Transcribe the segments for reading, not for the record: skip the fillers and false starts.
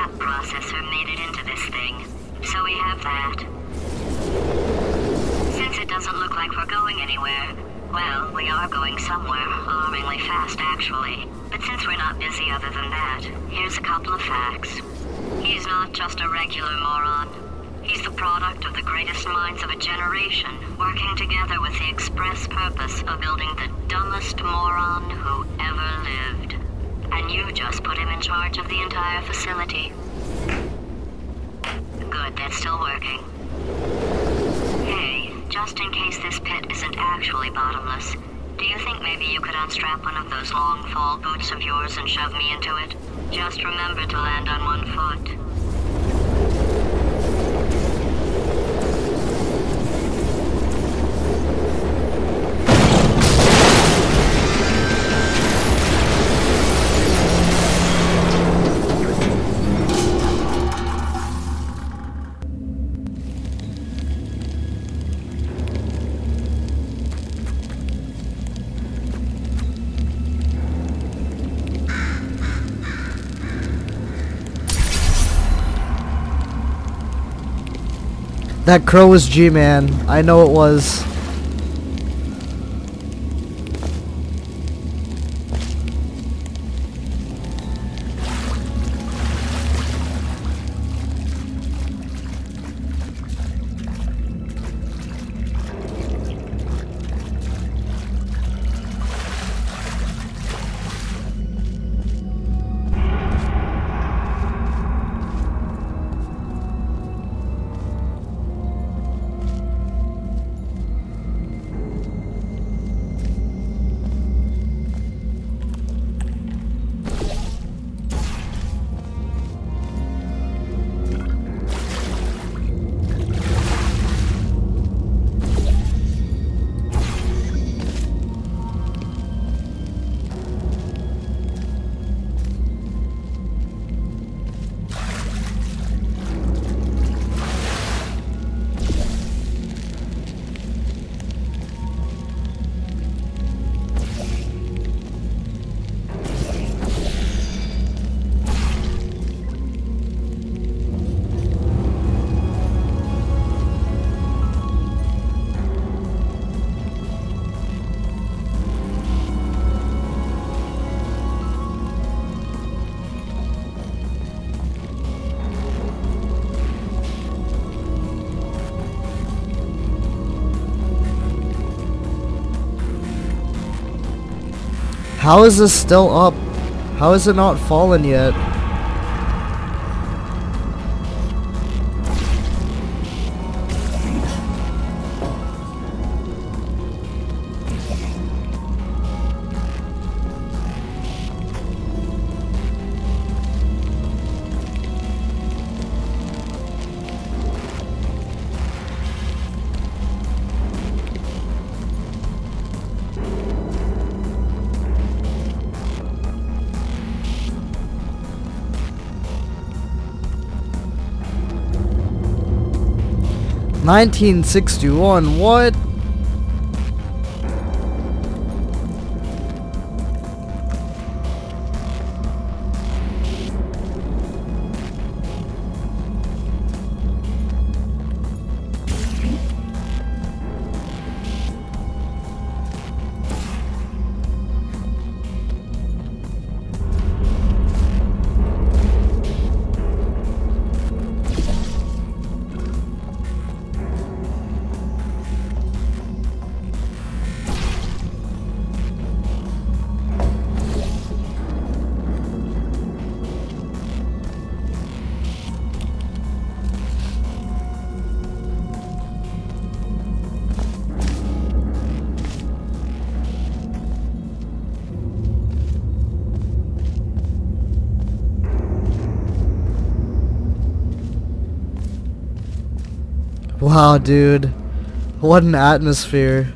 map processor made it into this thing. So we have that. Since it doesn't look like we're going anywhere, well, we are going somewhere, alarmingly fast actually. But since we're not busy other than that, here's a couple of facts. He's not just a regular moron. He's the product of the greatest minds of a generation, working together with the express purpose of building the dumbest moron who ever lived. And you just put him in charge of the entire facility. Good, that's still working. Hey, just in case this pit isn't actually bottomless, do you think maybe you could unstrap one of those long fall boots of yours and shove me into it? Just remember to land on one foot. That crow was G-Man. I know it was. How is this still up? How is it not fallen yet? $1961, what? Wow, dude. What an atmosphere.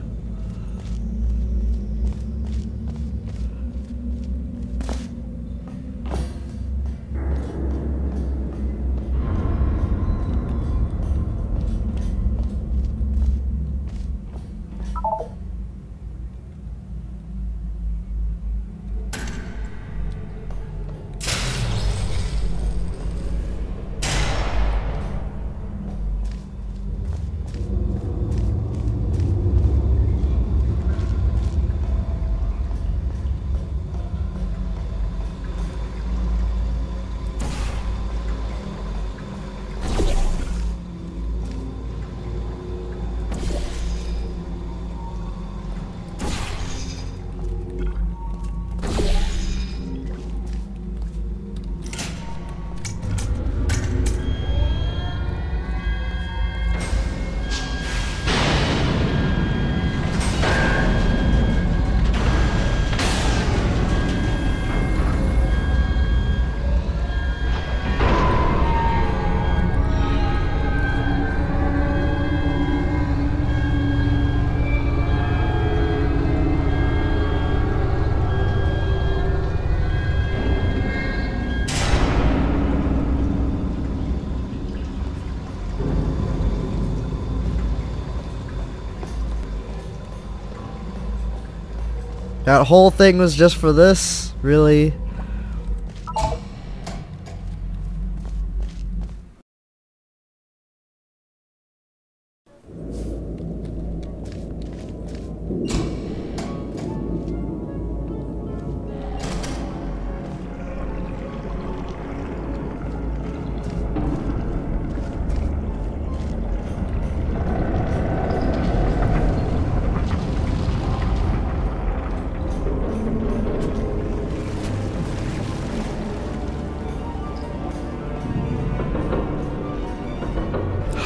That whole thing was just for this? Really?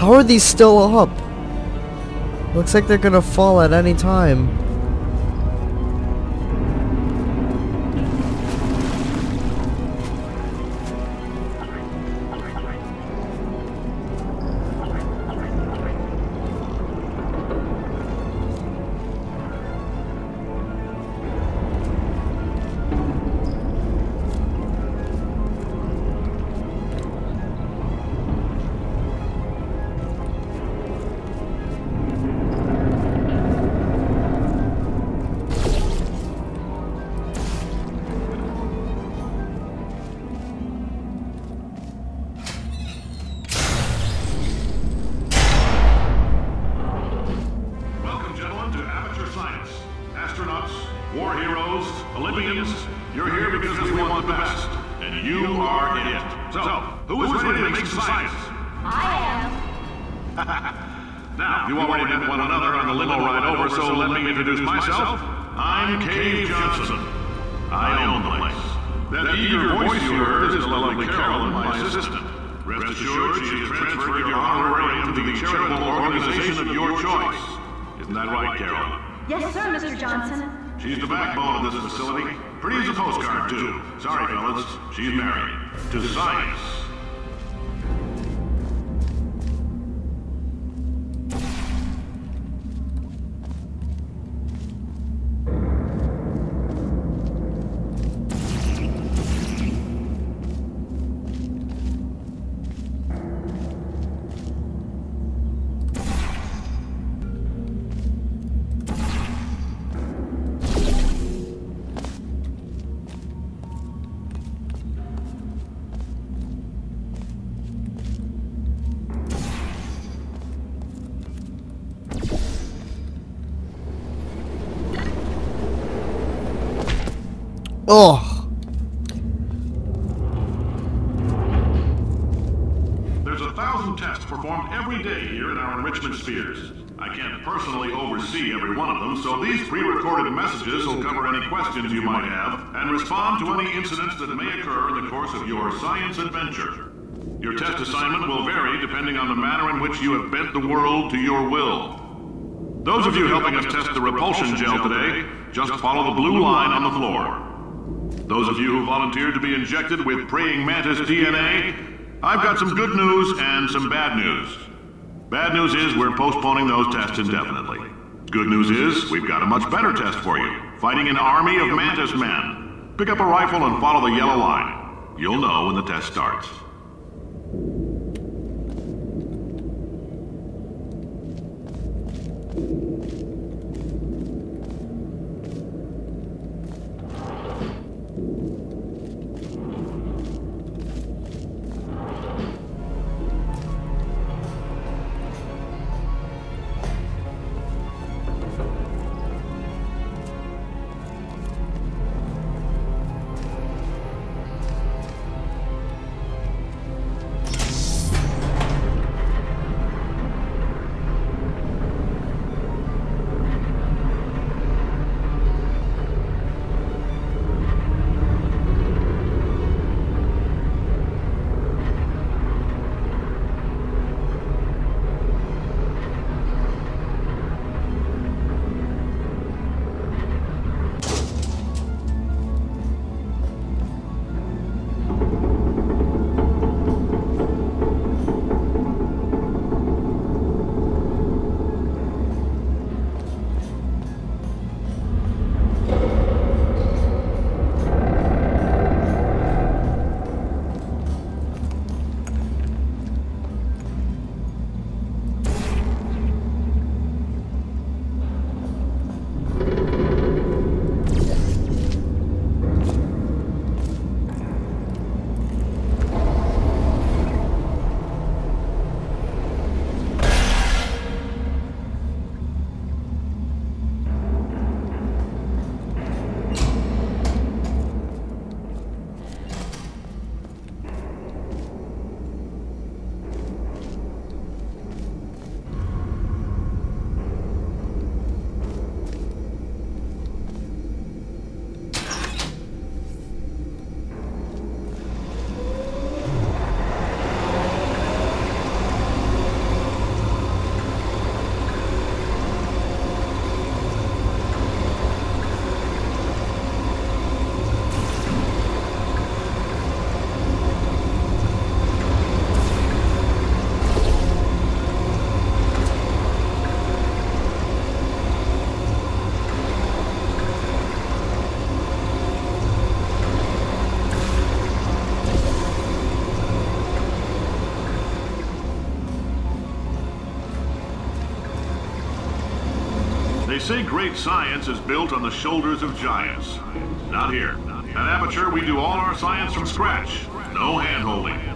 How are these still up? Looks like they're gonna fall at any time. War heroes, Olympians, you're here because we want the best, and you are it. So, who is ready to make some science? I am. Now, you already met one another on the limo ride over, so let me introduce myself. I'm Cave Johnson. I own the place. That eager voice you heard is the lovely Carolyn, my assistant. Rest assured, she has transferred your honorarium to the charitable organization of your choice. Isn't that right, Carolyn? Yes, sir, Mr. Johnson. She's the backbone of this facility. Pretty as a postcard, too. Sorry, fellas. She's married. To science. Oh. There's 1,000 tests performed every day here in our enrichment spheres. I can't personally oversee every one of them, so these pre-recorded messages will cover any questions you might have and respond to any incidents that may occur in the course of your science adventure. Your test assignment will vary depending on the manner in which you have bent the world to your will. Those of you helping us test the repulsion gel today, just follow the blue line on the floor. Those of you who volunteered to be injected with praying mantis DNA, I've got some good news and some bad news. Bad news is we're postponing those tests indefinitely. Good news is we've got a much better test for you, fighting an army of mantis men. Pick up a rifle and follow the yellow line. You'll know when the test starts. say great science is built on the shoulders of giants. Not here. At Aperture, we do all our science from scratch. No hand-holding.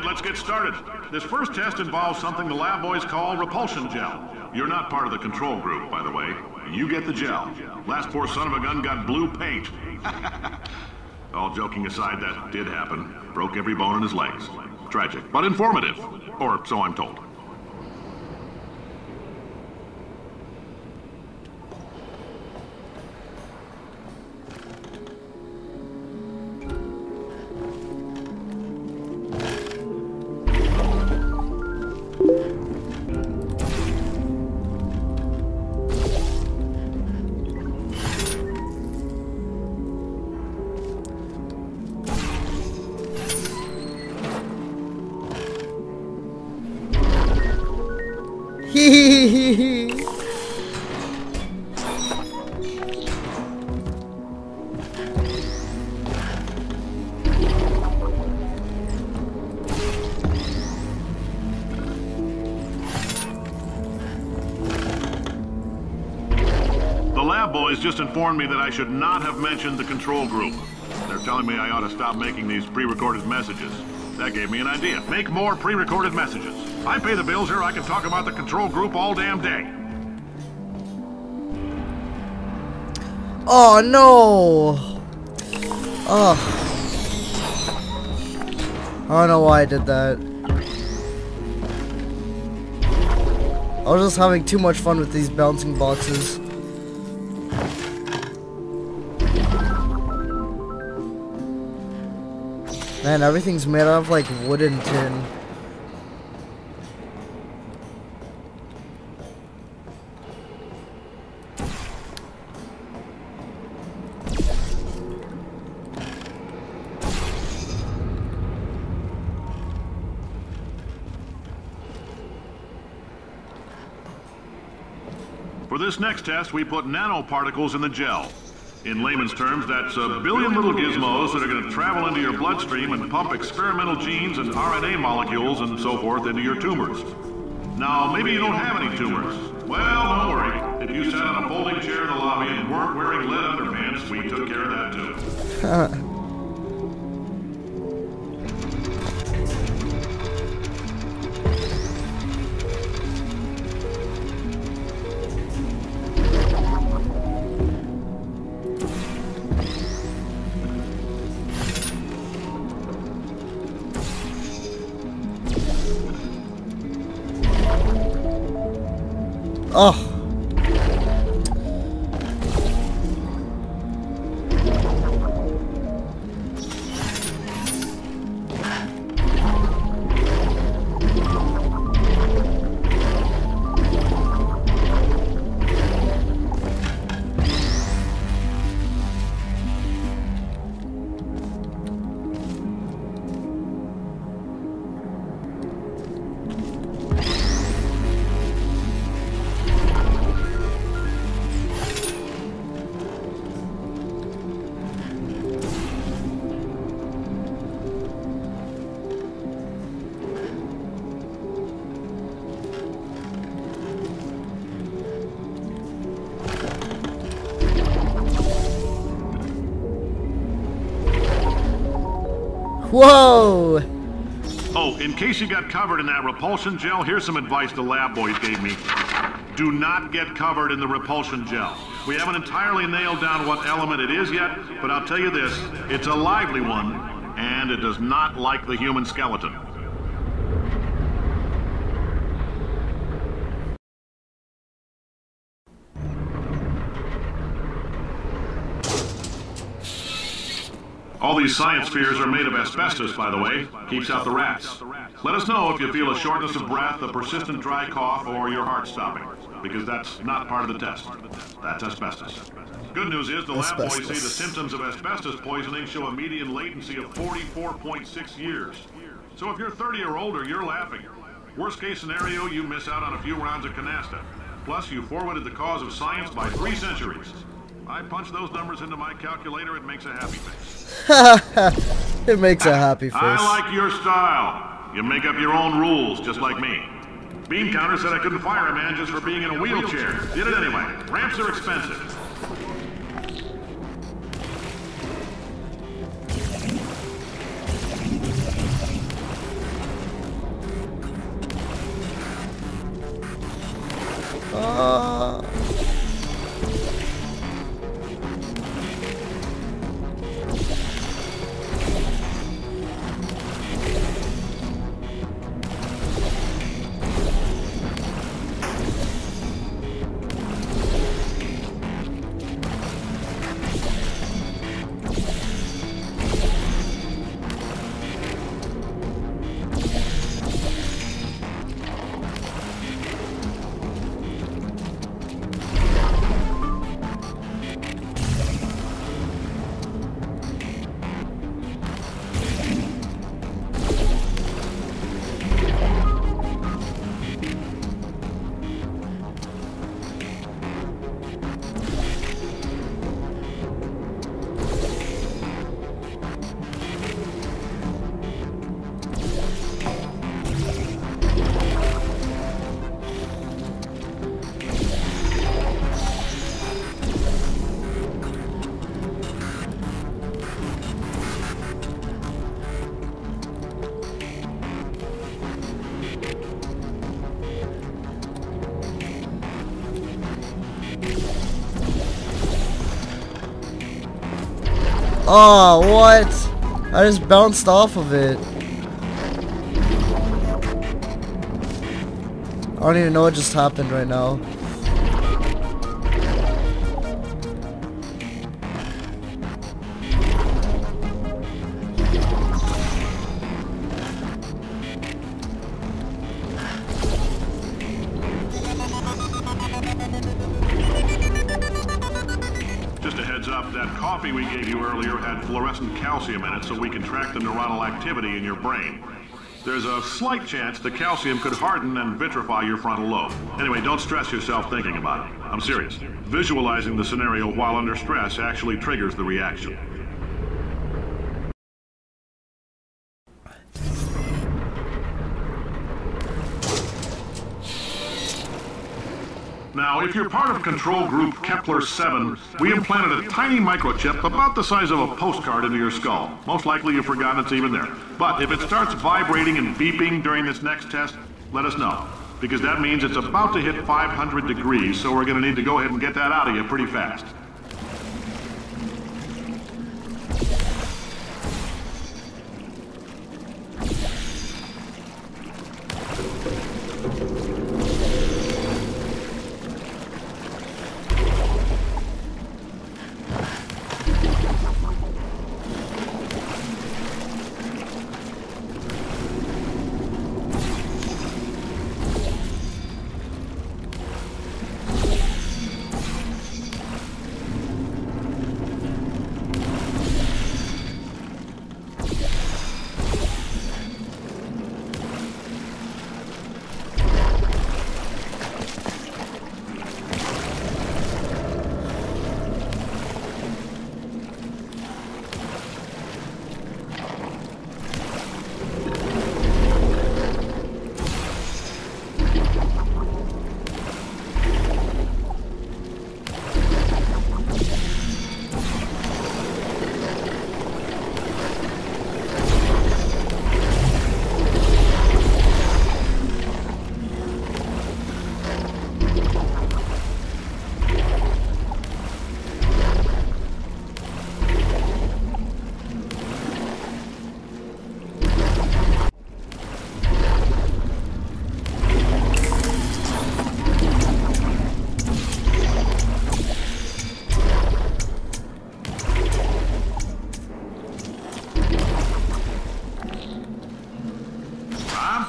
Let's get started. This first test involves something the lab boys call repulsion gel. You're not part of the control group, by the way. You get the gel. Last poor son of a gun got blue paint. All joking aside, that did happen. Broke every bone in his legs. Tragic, but informative. Or so I'm told. Boys just informed me that I should not have mentioned the control group. They're telling me I ought to stop making these pre-recorded messages. That gave me an idea. Make more pre-recorded messages. I pay the bills here, I can talk about the control group all damn day. Oh no! Oh. I don't know why I did that. I was just having too much fun with these bouncing boxes. Man, everything's made out of like wood and tin. For this next test, we put nanoparticles in the gel. In layman's terms, that's a billion little gizmos that are going to travel into your bloodstream and pump experimental genes and RNA molecules and so forth into your tumors. Now, maybe you don't have any tumors. Well, don't worry. If you sat on a folding chair in the lobby and weren't wearing lead underpants, we took care of that too. Oh. Whoa! Oh, in case you got covered in that repulsion gel, here's some advice the lab boys gave me. Do not get covered in the repulsion gel. We haven't entirely nailed down what element it is yet, but I'll tell you this, it's a lively one, and it does not like the human skeleton. All these science spheres are made of asbestos, by the way. Keeps out the rats. Let us know if you feel a shortness of breath, a persistent dry cough, or your heart stopping, because that's not part of the test. That's asbestos. Good news is the lab boys say the symptoms of asbestos poisoning show a median latency of 44.6 years. So if you're 30 or older, you're laughing. Worst case scenario, you miss out on a few rounds of canasta. Plus, you forwarded the cause of science by 3 centuries. I punch those numbers into my calculator, it makes a happy face. It makes a happy face. I like your style. You make up your own rules, just like me. Bean counter said I couldn't fire a man just for being in a wheelchair. Did it anyway. Ramps are expensive. Oh, what? I just bounced off of it. I don't even know what just happened right now. Just a heads up, that coffee we gave you earlier had fluorescent calcium in it so we can track the neuronal activity in your brain. There's a slight chance the calcium could harden and vitrify your frontal lobe. Anyway, don't stress yourself thinking about it. I'm serious. Visualizing the scenario while under stress actually triggers the reaction. Now, if you're part of control group Kepler 7, we implanted a tiny microchip about the size of a postcard into your skull. Most likely you've forgotten it's even there. But if it starts vibrating and beeping during this next test, let us know. Because that means it's about to hit 500 degrees, so we're going to need to go ahead and get that out of you pretty fast.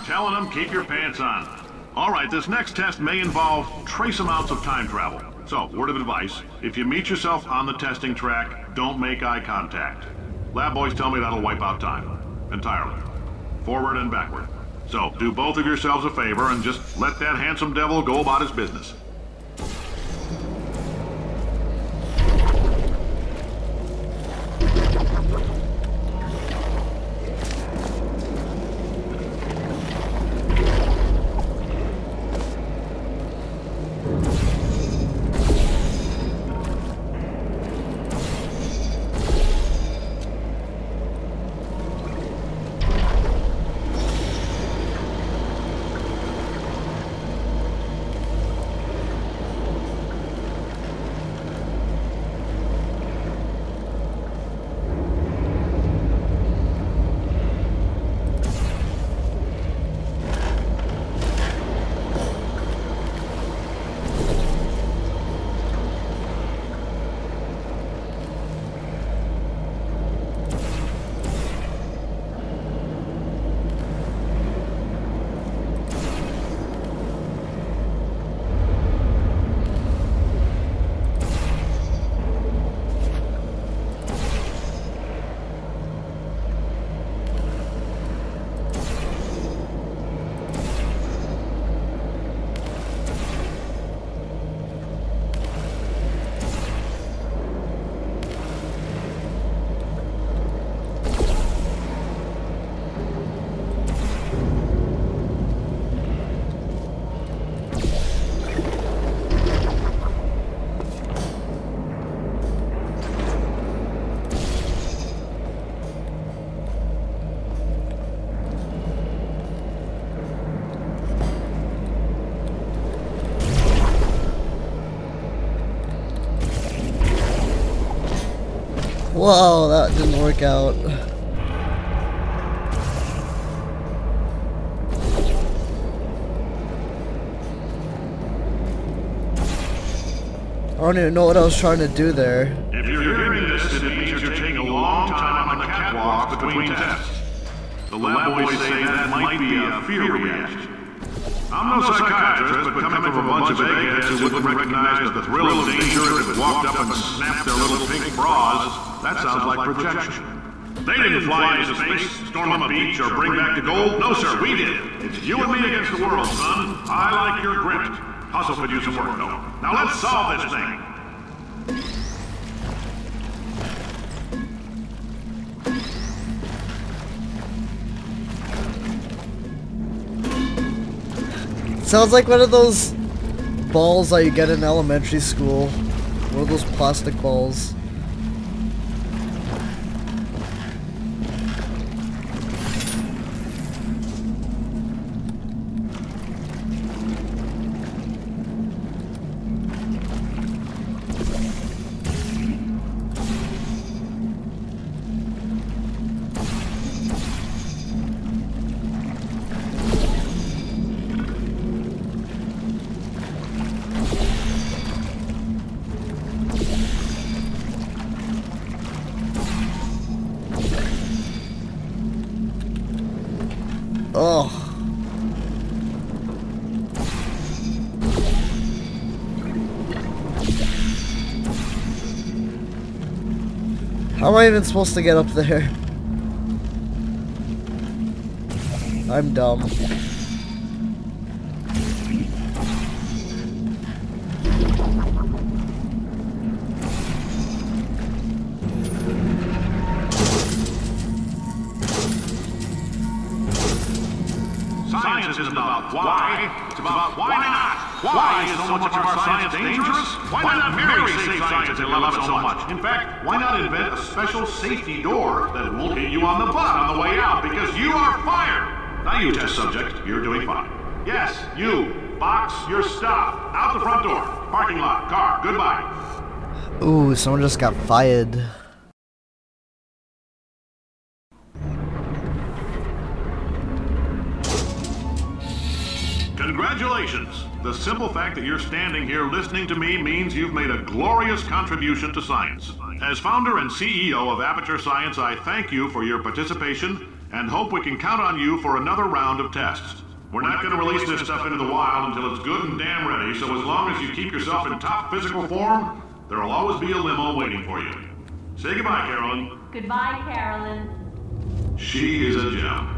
Telling them, keep your pants on. All right, this next test may involve trace amounts of time travel. So, word of advice, if you meet yourself on the testing track, don't make eye contact. Lab boys tell me that'll wipe out time. Entirely. Forward and backward. So, do both of yourselves a favor and just let that handsome devil go about his business. Whoa, that didn't work out. I don't even know what I was trying to do there. If you're hearing this, it means you're taking a long time on the catwalk between tests. The lab boys say that might be a fear reaction. I'm no psychiatrist, but coming from a bunch of eggheads who wouldn't recognize the thrill of danger if it walked up and snapped their little pink bras, that sounds like projection. They didn't fly into space, storm a beach, or bring back the gold. No, sir, we did. It's you and me against the world, son. I like your grit. Hustle could use some work, though. Now let's solve this thing. Sounds like one of those balls that you get in elementary school. One of those plastic balls. Oh. How am I even supposed to get up there? I'm dumb. Science isn't about why, it's about why not. Why is so much of our science dangerous? Why not Mary save science and love it so much? In fact, why not invent a special safety door that won't hit you on the butt on the way out because you are fired? Now you test subject, you're doing fine. Yes, you. Box your stuff. Out the front door. Parking lot. Car. Goodbye. Ooh, someone just got fired. Congratulations! The simple fact that you're standing here listening to me means you've made a glorious contribution to science. As founder and CEO of Aperture Science, I thank you for your participation and hope we can count on you for another round of tests. We're not going to release this stuff into the wild until it's good and damn ready, so as long as you keep yourself in top physical form, there'll always be a limo waiting for you. Say goodbye, Carolyn. Goodbye, Carolyn. She is a gem.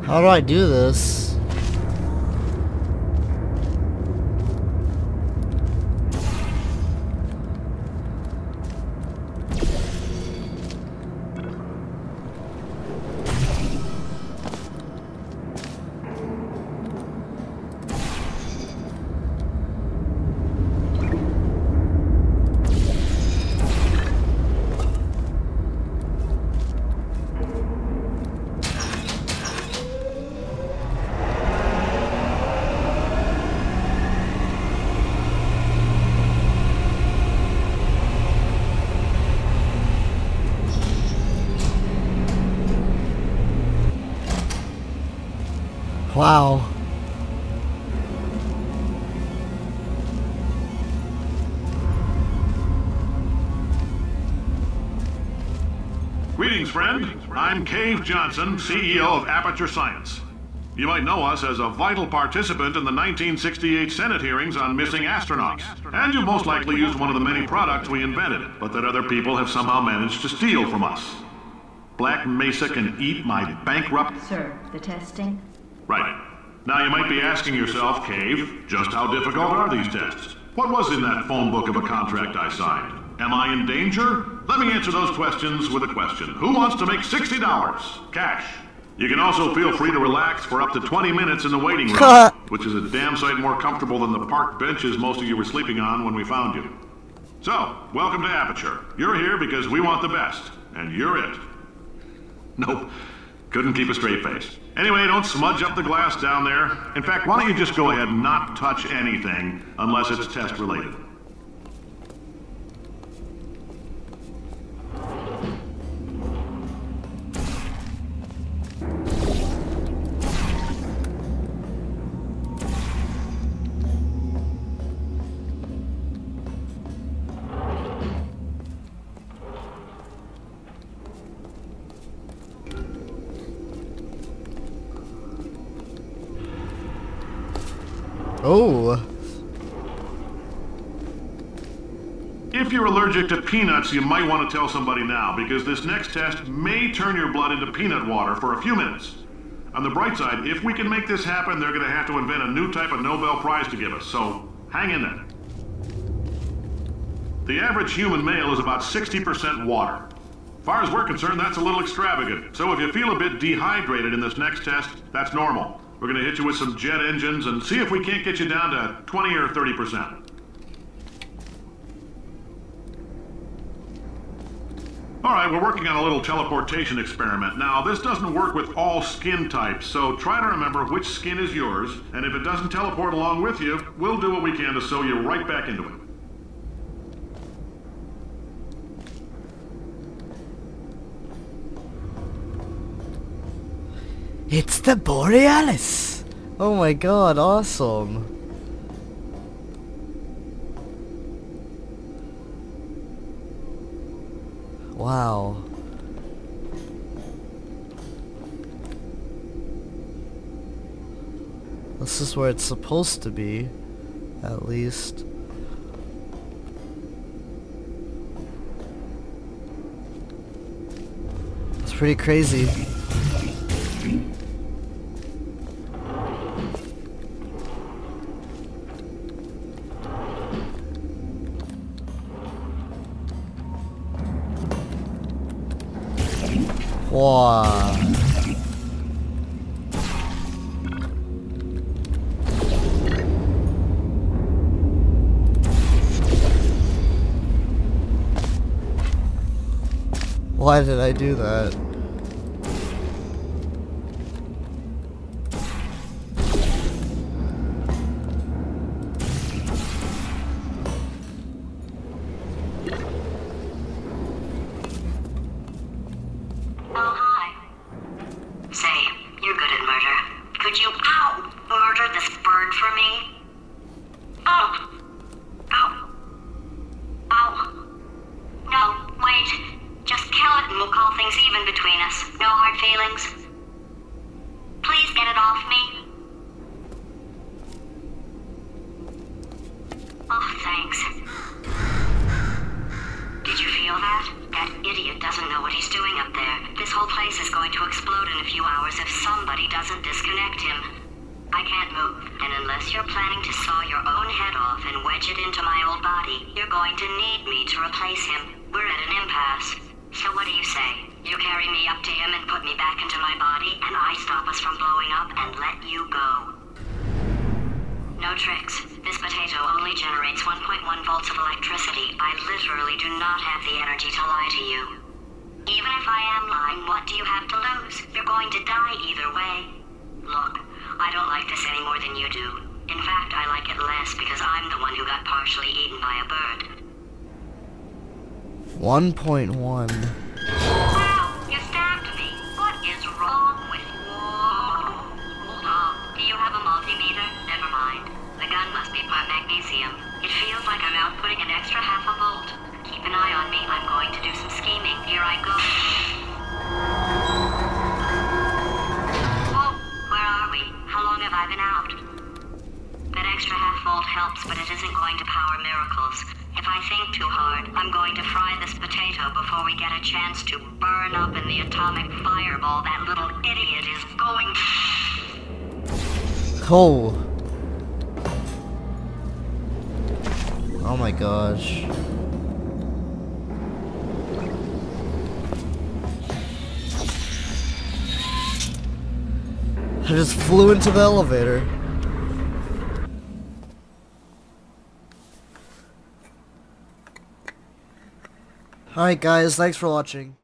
How do I do this? Wow. Greetings, friend. I'm Cave Johnson, CEO of Aperture Science. You might know us as a vital participant in the 1968 Senate hearings on missing astronauts. And you've most likely used one of the many products we invented, but that other people have somehow managed to steal from us. Black Mesa can eat my bankrupt... Sir, the testing? Right. Now you might be asking yourself, Cave, just how difficult are these tests? What was in that phone book of a contract I signed? Am I in danger? Let me answer those questions with a question. Who wants to make $60? Cash. You can also feel free to relax for up to 20 minutes in the waiting room, which is a damn sight more comfortable than the park benches most of you were sleeping on when we found you. So, welcome to Aperture. You're here because we want the best, and you're it. Nope. Couldn't keep a straight face. Anyway, don't smudge up the glass down there. In fact, why don't you just go ahead and not touch anything unless it's test related. Oh. If you're allergic to peanuts, you might want to tell somebody now, because this next test may turn your blood into peanut water for a few minutes. On the bright side, if we can make this happen, they're going to have to invent a new type of Nobel Prize to give us, so hang in there. The average human male is about 60% water. As far as we're concerned, that's a little extravagant. So if you feel a bit dehydrated in this next test, that's normal. We're going to hit you with some jet engines and see if we can't get you down to 20 or 30%. All right, we're working on a little teleportation experiment. Now, this doesn't work with all skin types, so try to remember which skin is yours, and if it doesn't teleport along with you, we'll do what we can to sew you right back into it. It's the Borealis! Oh my god, awesome. Wow. This is where it's supposed to be, at least. It's pretty crazy. Wow. Why did I do that? We'll call things even between somebody doesn't disconnect him. I can't move, and unless you're planning to saw your own head off and wedge it into my old body, you're going to need me to replace him. We're at an impasse. So what do you say? You carry me up to him and put me back into my body, and I stop us from blowing up and let you go. No tricks. This potato only generates 1.1 volts of electricity. I literally do not have the energy to lie to you. Even if I am lying, what do you have to lose? You're going to die either way. Look, I don't like this any more than you do. In fact, I like it less because I'm the one who got partially eaten by a bird. 1.1. Wow, you stabbed me. What is wrong with you? Hold on. Do you have a multimeter? Never mind. The gun must be part magnesium. It feels like I'm outputting an extra half a volt. Keep an eye on me. I'm going to do some scheming. Here I go. Whoa, where are we? How long have I been out? That extra half volt helps, but it isn't going to power miracles. If I think too hard, I'm going to fry this potato before we get a chance to burn up in the atomic fireball that little idiot is going. Oh. Oh my gosh. I just flew into the elevator. Alright guys, thanks for watching.